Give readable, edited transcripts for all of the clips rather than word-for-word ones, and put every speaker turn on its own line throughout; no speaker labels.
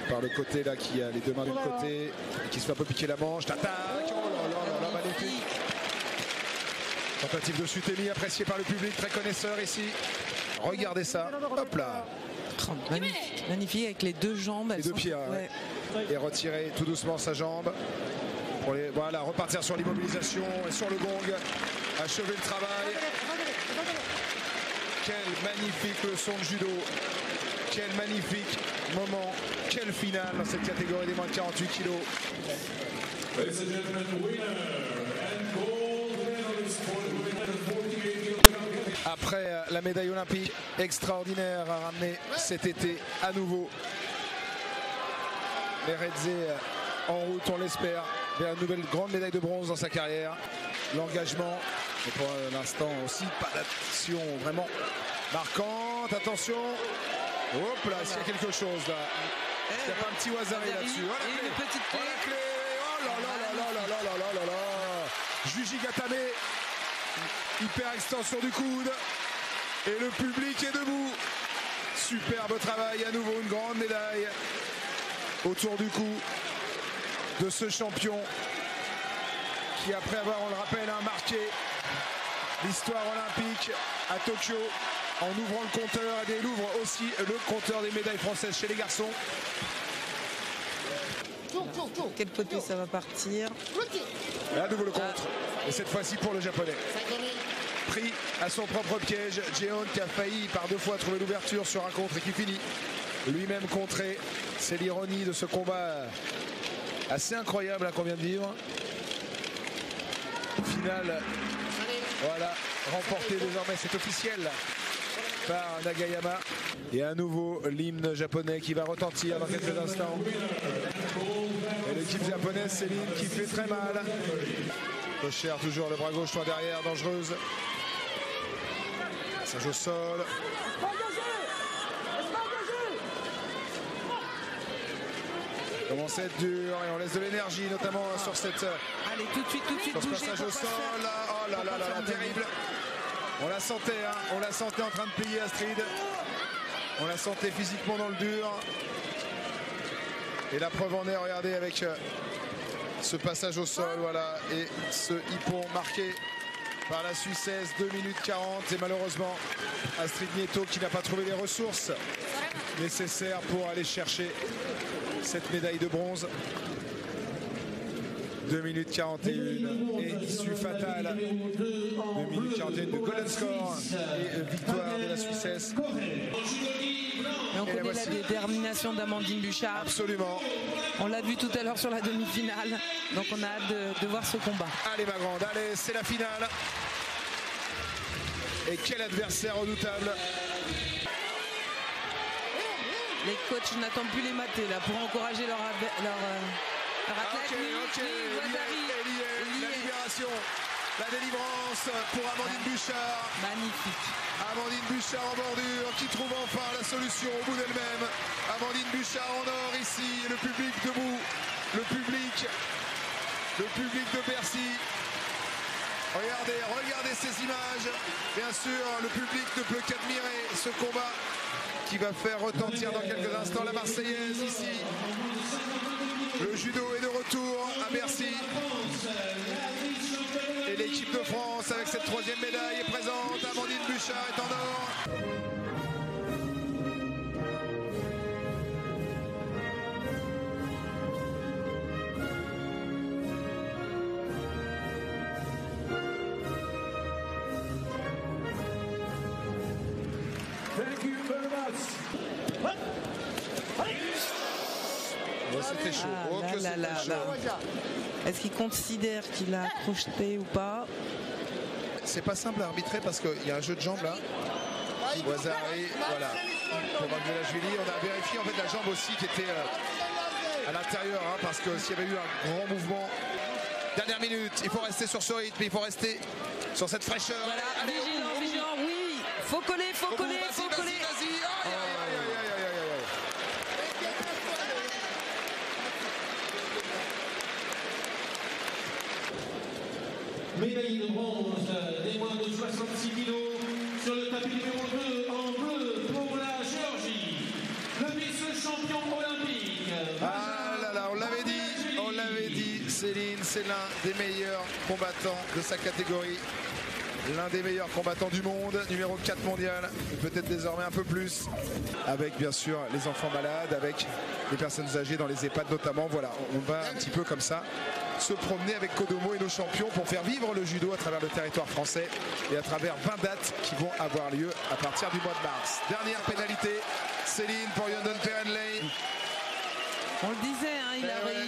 par le côté là qui a les deux mains du côté et qui se fait un peu piquer la manche. T'attaque. Oh là là, magnifique. Tentative de Sutemi appréciée par le public, très connaisseur ici. Regardez ça. Hop là.
Oh, magnifique. Magnifique avec les deux jambes.
Les deux pieds. Ouais. Et retirer tout doucement sa jambe. Pour les, voilà, repartir sur l'immobilisation et sur le gong. Achever le travail. Quelle magnifique leçon de judo. Quel magnifique moment. Quelle finale dans cette catégorie des moins de 48 kilos. Après la médaille olympique extraordinaire à ramener cet été à nouveau. Meredze en route, on l'espère, vers une nouvelle grande médaille de bronze dans sa carrière. L'engagement, mais pour l'instant aussi, pas d'action vraiment marquante. Attention, hop là, s'il y a quelque chose là. Il n'y a pas un petit Wazari là-dessus. Voilà
et une petite clé.
Voilà clé. Oh là là là là là là là là là. Juji Gatame, hyper extension du coude. Et le public est debout. Superbe travail, à nouveau une grande médaille autour du cou de ce champion qui, après avoir, on le rappelle, marqué l'histoire olympique à Tokyo en ouvrant le compteur, et il ouvre aussi le compteur des médailles françaises chez les garçons.
Quel côté ça va partir?
Et à nouveau le contre, et cette fois-ci pour le japonais. Pris à son propre piège, Jeon qui a failli par deux fois trouver l'ouverture sur un contre et qui finit lui-même contré. C'est l'ironie de ce combat assez incroyable qu'on vient de vivre. Finale, voilà, remporté désormais, c'est officiel, par Nagayama. Et à nouveau l'hymne japonais qui va retentir dans quelques instants. Et l'équipe japonaise, c'est l'hymne qui fait très mal. Cocher toujours le bras gauche, toi derrière, dangereuse. Passage au sol. Commence à être dur et on laisse de l'énergie notamment sur cette.
Allez, tout de suite,
sur ce passage au sol. Là, oh là là là là, terrible. On la sentait, hein, on la sentait en train de plier Astrid. On la sentait physiquement dans le dur. Et la preuve en est, regardez, avec ce passage au sol, voilà, et ce hippon marqué par la Suissesse, 2 minutes 40. Et malheureusement, Astrid Nieto qui n'a pas trouvé les ressources nécessaires pour aller chercher cette médaille de bronze. 2 minutes 41 et issue fatale. 2 minutes 41 de golden score et victoire de la Suissesse.
Et on connaît la détermination d'Amandine Bouchard.
Absolument.
On l'a vu tout à l'heure sur la demi-finale. Donc on a hâte de voir ce combat.
Allez ma grande, allez, c'est la finale. Et quel adversaire redoutable.
Les coachs n'attendent plus les matés là pour encourager leur athlète.
La libération, la délivrance pour Amandine Bouchard.
Magnifique.
Amandine Bouchard en bordure qui trouve enfin la solution au bout d'elle-même. Amandine Bouchard en or ici, le public debout, le public de Bercy. Regardez ces images. Bien sûr, le public ne peut qu'admirer ce combat qui va faire retentir dans quelques instants la Marseillaise ici. Le judo est de retour à Bercy. Et l'équipe de France avec cette 3e médaille est présente. Amandine Bouchard est en or. C'était chaud.
Oh, que c'était chaud. Est-ce qu'il considère qu'il a crocheté ou pas?
C'est pas simple à arbitrer parce qu'il y a un jeu de jambes là. Wazari, voilà. Pour Magdalajvili, on a vérifié en fait la jambe aussi qui était à l'intérieur, hein, parce que s'il y avait eu un grand mouvement. Dernière minute, il faut rester sur ce rythme, il faut rester sur cette fraîcheur.
Voilà, allez, vigilant, oui. Faut coller.
Médaille de bronze des moins de 66 kilos sur le tapis numéro 2 en bleu pour la Géorgie. Le vice-champion olympique
c'est l'un des meilleurs combattants de sa catégorie. L'un des meilleurs combattants du monde, numéro 4 mondial, peut-être désormais un peu plus. Avec bien sûr les enfants malades, avec les personnes âgées dans les EHPAD notamment. Voilà, on va un petit peu comme ça se promener avec Kodomo et nos champions pour faire vivre le judo à travers le territoire français et à travers 20 dates qui vont avoir lieu à partir du mois de mars. Dernière pénalité, Céline pour Yondon Perenley.
On le disait, hein,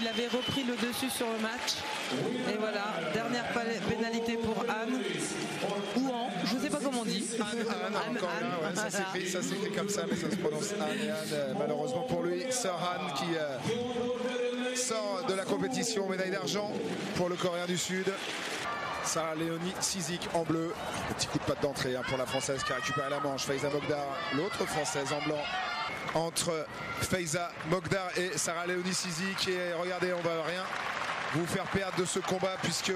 il avait repris le dessus sur le match. Et voilà, dernière pénalité pour Anne. Ou Anne, je ne sais pas comment on dit.
Anne, ça s'écrit comme ça, mais ça se prononce Anne et Anne. Malheureusement pour lui, Sir Han qui sort de la compétition, médaille d'argent pour le Coréen du Sud. Sarah Léonie Cizik en bleu. Petit coup de patte d'entrée pour la Française qui a récupéré la manche. Faiza Mogdar, l'autre Française en blanc. Entre Faiza Mogdar et Sarah Léonie Cizik. Et regardez, on va rien vous faire perdre de ce combat puisque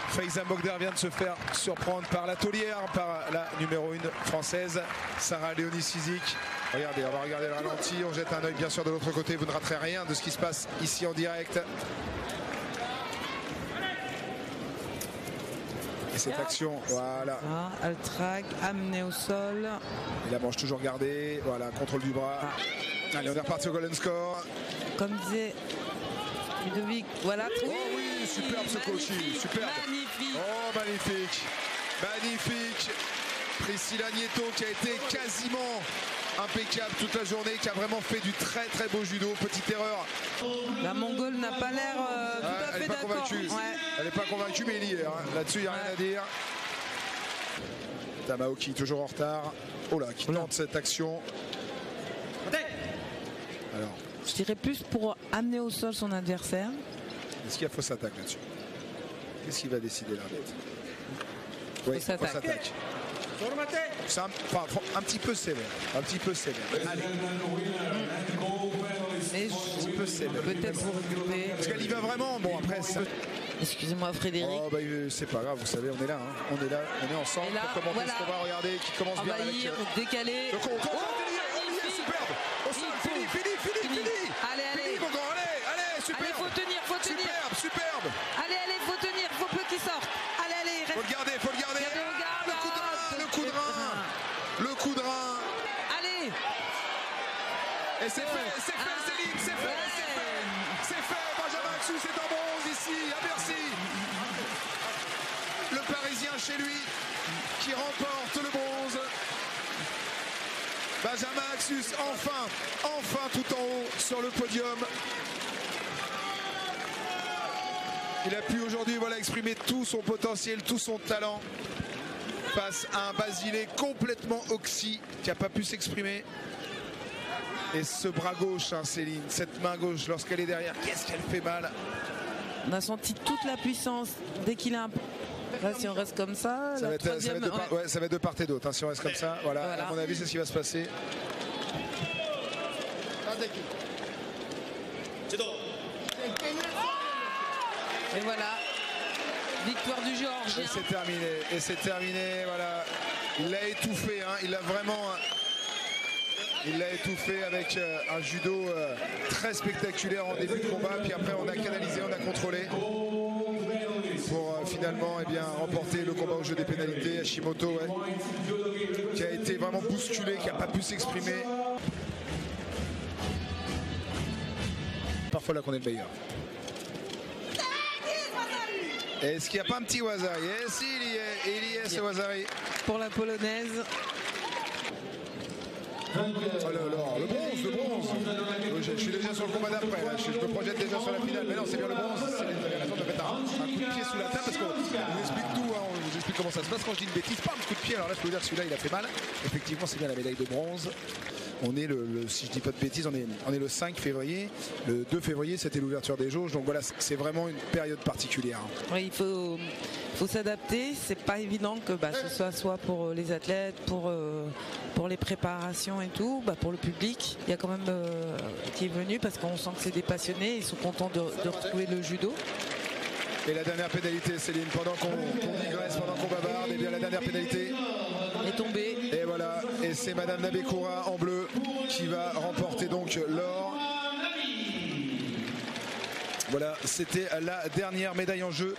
Faiza Mogdar vient de se faire surprendre par la taulière, par la numéro 1 française, Sarah Léonie Cizik. Regardez, on va regarder le ralenti, on jette un œil bien sûr de l'autre côté, vous ne raterez rien de ce qui se passe ici en direct. Et cette action, voilà.
Elle traque, amenée au sol.
Et la manche toujours gardée, voilà, contrôle du bras. Allez, on est reparti au golden score.
Comme disait Ludovic, voilà.
Oh oui, superbe ce coaching, superbe.
Magnifique.
Oh, magnifique. Magnifique. Priscilla Nieto qui a été quasiment impeccable toute la journée, qui a vraiment fait du très très beau judo. Petite erreur.
La Mongole n'a pas l'air tout à fait d'accord.
Elle n'est pas convaincue, mais il y est. Là-dessus, il n'y a rien à dire. Tamaoki toujours en retard. Oh là, qui tente cette action. Alors,
je dirais plus pour amener au sol son adversaire.
Est-ce qu'il y a fausse attaque là-dessus? Qu'est-ce qu'il va décider l'arbitre? Oui, fausse attaque. C'est un petit peu sévère. Un petit peu sévère. Allez.
Mais peut-être pour récupérer.
Parce qu'elle y va vraiment. Bon, après ça.
Excusez-moi Frédéric.
Oh bah c'est pas grave, vous savez, on est là. On est là, on est ensemble pour commenter ce qu'on va regarder, qui commence bien avec
décaler.
Le compte. Superbe. Au sol, fini.
Allez.
Mon grand, allez, superbe.
Allez, faut tenir.
Superbe.
Allez, faut tenir, faut peu qu'il sorte. Allez.
Faut le garder. Le coup de rein. Allez. Et c'est fait, Céline, c'est fait. Benjamin Axous est en bronze ici, à Bercy. Le Parisien chez lui qui remporte le bronze. Benjamin Axous, enfin tout en haut sur le podium. Il a pu aujourd'hui exprimer tout son potentiel, tout son talent face à un Basile complètement oxy qui n'a pas pu s'exprimer. Et ce bras gauche, Céline, cette main gauche, lorsqu'elle est derrière, qu'est-ce qu'elle fait mal.
On a senti toute la puissance dès qu'il a un... Là, si on reste comme ça,
ça va être de part et d'autre. Si on reste comme ça, voilà. À mon avis, c'est ce qui va se passer.
Et voilà, victoire du Géorgien.
Et c'est terminé, voilà. Il l'a étouffé, il l'a étouffé avec un judo très spectaculaire en début de combat. Puis après, on a canalisé, on a contrôlé pour finalement remporter le combat au jeu des pénalités. Hashimoto, qui a été vraiment bousculé, qui n'a pas pu s'exprimer. Parfois là qu'on est le meilleur. Est-ce qu'il n'y a pas un petit Wazari? Si, il y est ce Wazari.
Pour la polonaise.
Oh là là, le bronze. Je suis déjà sur le combat d'après, là. Je me projette déjà sur la finale. Mais non, c'est bien le bronze. Vous avez raison de mettre un coup de pied sous la table parce qu'on vous explique tout. On vous explique comment ça se passe quand je dis une bêtise. Pas un coup de pied. Alors là, je peux vous dire que celui-là, il a fait mal. Effectivement, c'est bien la médaille de bronze. On est si je dis pas de bêtises, on est le 5 février. Le 2 février, c'était l'ouverture des jauges. Donc voilà, c'est vraiment une période particulière.
Oui, il faut s'adapter. C'est pas évident que ce soit pour les athlètes, pour les préparations et tout, pour le public. Il y a quand même qui est venu parce qu'on sent que c'est des passionnés. Ils sont contents de retrouver le judo.
Et la dernière pénalité, Céline, pendant qu'on digresse, pendant qu'on bavarde, et bien la dernière pénalité
est tombée.
Et voilà, et c'est Madame Nabekura en bleu qui va remporter donc l'or. Voilà, c'était la dernière médaille en jeu.